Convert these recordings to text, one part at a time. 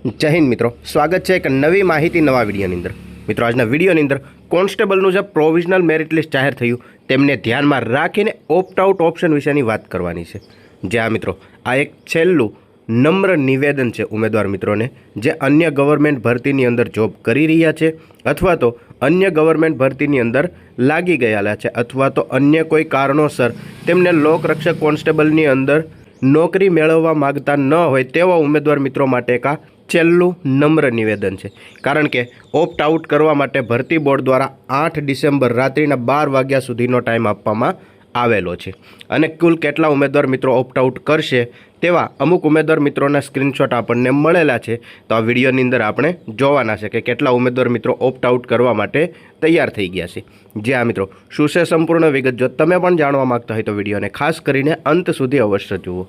जय हिंद मित्रों, स्वागत है एक नवी माहिती नवा विडियोनी अंदर। मित्रों, आजना विडियोनी अंदर कोन्स्टेबलनुं जे प्रोविजनल मेरिट लिस्ट जाहिर थयुं तेमने ध्यानमां राखीने ऑप्ट आउट ऑप्शन विशेनी वात करवानी छे। ज्यां मित्रों आ एक छेल्लुं नम्र निवेदन है उम्मीदवार मित्रों ने जे अन्य गवर्नमेंट भर्ती अंदर जॉब करी रह्या छे अथवा तो अन्य गवर्नमेंट भर्ती अंदर लागी गयेला छे अथवा तो अन्य कोई कारणोसर तेमने लोकरक्षक कोन्स्टेबलनी अंदर नौकरी मेळववा मांगता न होय तेवा उम्मीदवार मित्रों माटे का छेल्लुं नम्र निवेदन है। कारण के ऑप्ट आउट करवा माटे भर्ती बोर्ड द्वारा 8 डिसेम्बर रात्रिना 12 वाग्या सुधीनो टाइम आपवामां आवेलो छे अने कुल केटला उम्मीदवार मित्रों ऑप्ट आउट करशे तेवा अमुक उम्मीदवार मित्रोना स्क्रीनशॉट आपणने मळेला छे। तो आ विडियोनी अंदर आपणे जोवाना छे के केटला उम्मीदवार मित्रों ऑप्ट आउट करवा माटे तैयार थई गया छे। जे आ मित्रों शुं छे संपूर्ण विगत जो तमे पण जाणवा मांगता होय तो विडियोने खास करीने अंत सुधी अवश्य जुओ।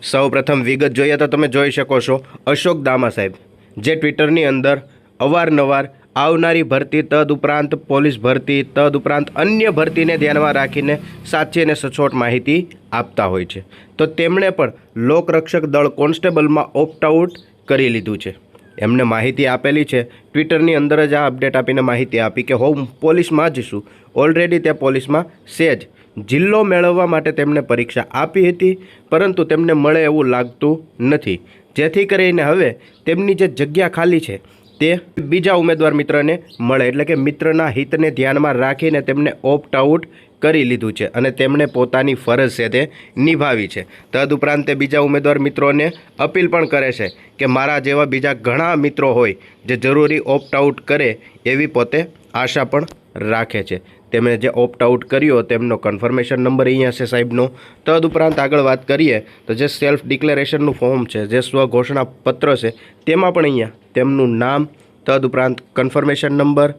सौ प्रथम विगत जोईए तो तमे जोई शको छो अशोक दामा साहेब जे ट्विटरनी अंदर अवारनवार आवनारी भर्ती तदुपरांत पोलीस भर्ती तदुपरांत अन्य भर्ती ने ध्यान में राखीने साची ने सचोट माहिती आपता होय छे। तो तेमणे पण लोकरक्षक दल कोन्स्टेबल में ऑप्ट आउट करी लीधुं छे। एमने माहिती आपेली छे ट्विटरनी अंदर ज आ अपडेट आपीने माहिती आपी के हूँ पोलीस में ज छुं ऑलरेडी त्या पोलीस में सेज जिल्लो मेळववा माटे तेमणे परीक्षा आपी हती परंतु तेमने मळे एवुं लागतुं नथी जेथी करीने हवे तेमनी जे जग्या खाली छे ते बीजा उम्मीदवार मित्रने मळे एटले के मित्रना हितने ध्यानमां राखीने तेमणे ऑप्ट आउट करी लीधुं छे अने तेमणे पोतानी फरज छे ते निभावी छे। तदुपरांत ते बीजा उम्मीदवार मित्रोने अपील पण करे छे के मारा जेवा बीजा घणा मित्रों होय जे जरूरी ऑप्ट आउट करे एवी पोते आशा पण राखे छे। तेमणे जे ऑप्ट आउट कर्यो तेमनो कन्फर्मेशन नंबर अहींया छे साहेबनो। तदुपरांत आगळ वात करीए तो जे सेल्फ डिक्लेरेशननुं फॉर्म छे जे स्वघोषणा पत्र छे तेमां पण अहींया तेमनुं नाम तदुपरांत कन्फर्मेशन नंबर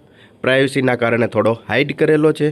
प्राइवेसीना कारणे थोड़ो हाइड करेलो छे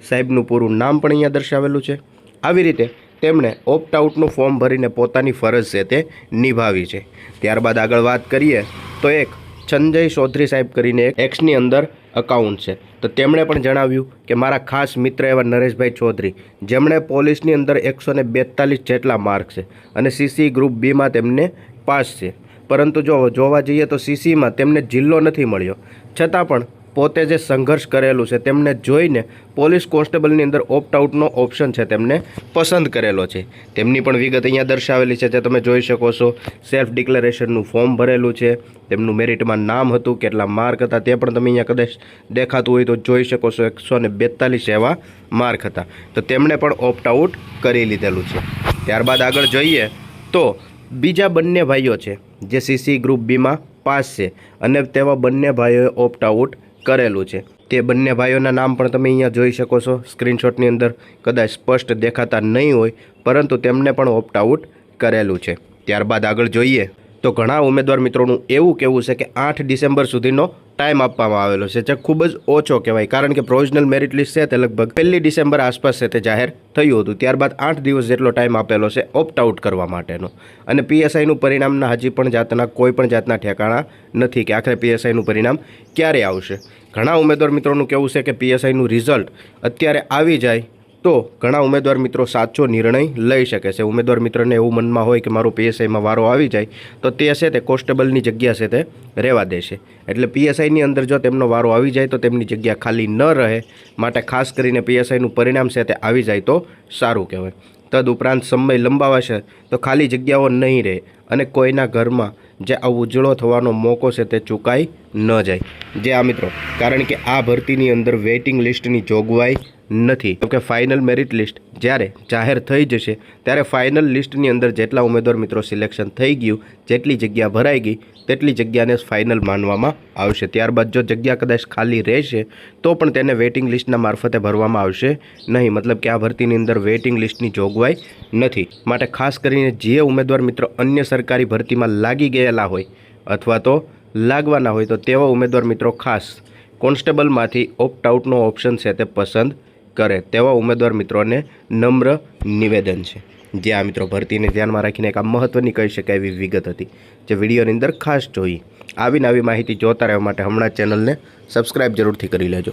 साहेबनुं पूरुं नाम पण अहींया दर्शावेलुं छे। आवी रीते तेमणे ऑप्ट आउटनुं फॉर्म भरीने पोतानी फरज छे ते निभावी छे। त्यारबाद आगळ वात करीए तो एक संजय चौधरी साहेब करीने एक एक्सनी अंदर अकाउंट है तो तेमणे पण जणाव्युं के मारा खास मित्र एवा नरेशभाई चौधरी जेमणे पोलीसनी अंदर 142 जेटला मार्क्स है अने सीसी ग्रुप बी में तेमने पास है परंतु जो जोवा जईए तो सीसी में तेमने जिल्लो नथी मळ्यो छतां पण पोते जे संघर्ष करेलुं छे तेमने जोईने पोलीस कोन्स्टेबलनी अंदर ऑप्ट आउटनो ऑप्शन है तेमने पसंद करेलो छे। तेमनी पण विगत अहींया दर्शावेली छे जे तमे जोई शको छो। सेल्फ डिक्लेरेशननुं फॉर्म भरेलुं छे तेमनुं मेरिटमां नाम हतुं केटला मार्क हता ते पण तमे अहींया कदाच देखातुं होय तो जोई शको छो 142 एवा मार्क हता तो तेमणे पण ऑप्ट आउट करी लीधेलुं छे। त्यारबाद आगळ जोईए तो बीजा बंने भाईओ छे जे सीसी ग्रुप बी में पास है अने तेवा बंने भाईओए ऑप्ट आउट करेलू है। ते बंने भाईओना नाम पण तमे अहींया जोई शको छो। स्क्रीनशॉटनी अंदर कदाच स्पष्ट देखाता नहीं होय परंतु तेमने पण ऑप्ट आउट करेलू है। त्यारबाद आगळ जोईए तो घणा उम्मीदवार मित्रोनुं एवुं कहेवुं छे के 8 डिसेम्बर सुधीनो टाइम आपवामां आवेलो छे जे खूब ज ओछो कहेवाय कारण के प्रोविजनल मेरिट लिस्ट है ते लगभग 1 डिसेम्बर आसपास से ते जाहिर थयुं हतुं। त्यारबाद 8 दिवस जेटलो टाइम आपेलो छे ऑप्ट आउट करवा माटेनो अने पीएसआईनुं परिणामना हजी पण जातना कोई पण जातना ठेकाणा नथी के आखरे पीएसआईनुं परिणाम क्यारे आवशे। घणा उम्मीदवार मित्रोनुं कहेवुं छे के पीएसआईनुं रिजल्ट अत्यारे आवी जाय तो घणा उम्मीदवार मित्रों साचो निर्णय लई शके छे। उम्मीदवार मित्रने एवुं मनमा होय के मारो पीएसआई में वारो आवी जाय तो ते छे ते कोन्स्टेबलनी जग्या छे ते रहेवा देशे एटले पीएसआईनी अंदर जो तेमनो वारो आवी जाय तो तेमनी जग्या खाली न रहे माटे खास करीने पीएसआईनुं परिणाम छे ते आवी जाय तो सारुं कहेवाय। तदुपरांत समय लंबावाशे तो खाली जग्याओ नहीं रहे अने कोईना घरमां जे आ उजळो थवानो मोको छे ते चूकाई न जाय। जे आ मित्रों कारण के आ भर्तीनी अंदर वेटिंग लिस्टनी जोगवाई नहीं तो फाइनल मेरिट लिस्ट ज्यारे जाहिर थई जशे त्यारे फाइनल लिस्टनी अंदर जेटला उम्मीदवार मित्रों सिलेक्शन थई गयुं जेटली जग्या भराई गई तेटली जग्याने फाइनल मानवामां आवशे। त्यारबाद जो जग्या कदाच खाली रहेशे तो पण तेने वेटिंग लिस्टना मार्फते भरवामां आवशे नहीं मतलब कि आ भर्तीनी अंदर वेटिंग लिस्टनी जोगवाई नथी। माटे खास करीने जे उम्मीदवार मित्रों अन्य सरकारी भर्तीमां लागी गयेला होय अथवा तो लागवाना होय तो तेवा उम्मीदवार मित्रों खास कोन्स्टेबलमांथी ऑप्ट आउटनो ऑप्शन छे ते पसंद करे तेवा उम्मीदवार मित्रों ने नम्र निवेदन है। जे आ मित्रों भर्ती ने ध्यान में राखीने एक महत्वनी कही शकाय एवी विगत हती जे विडियोनी अंदर खास जोई। आवी नवी माहिती जोता रहेवा माटे हमणां चेनल ने सब्सक्राइब जरूरथी करी लेजो।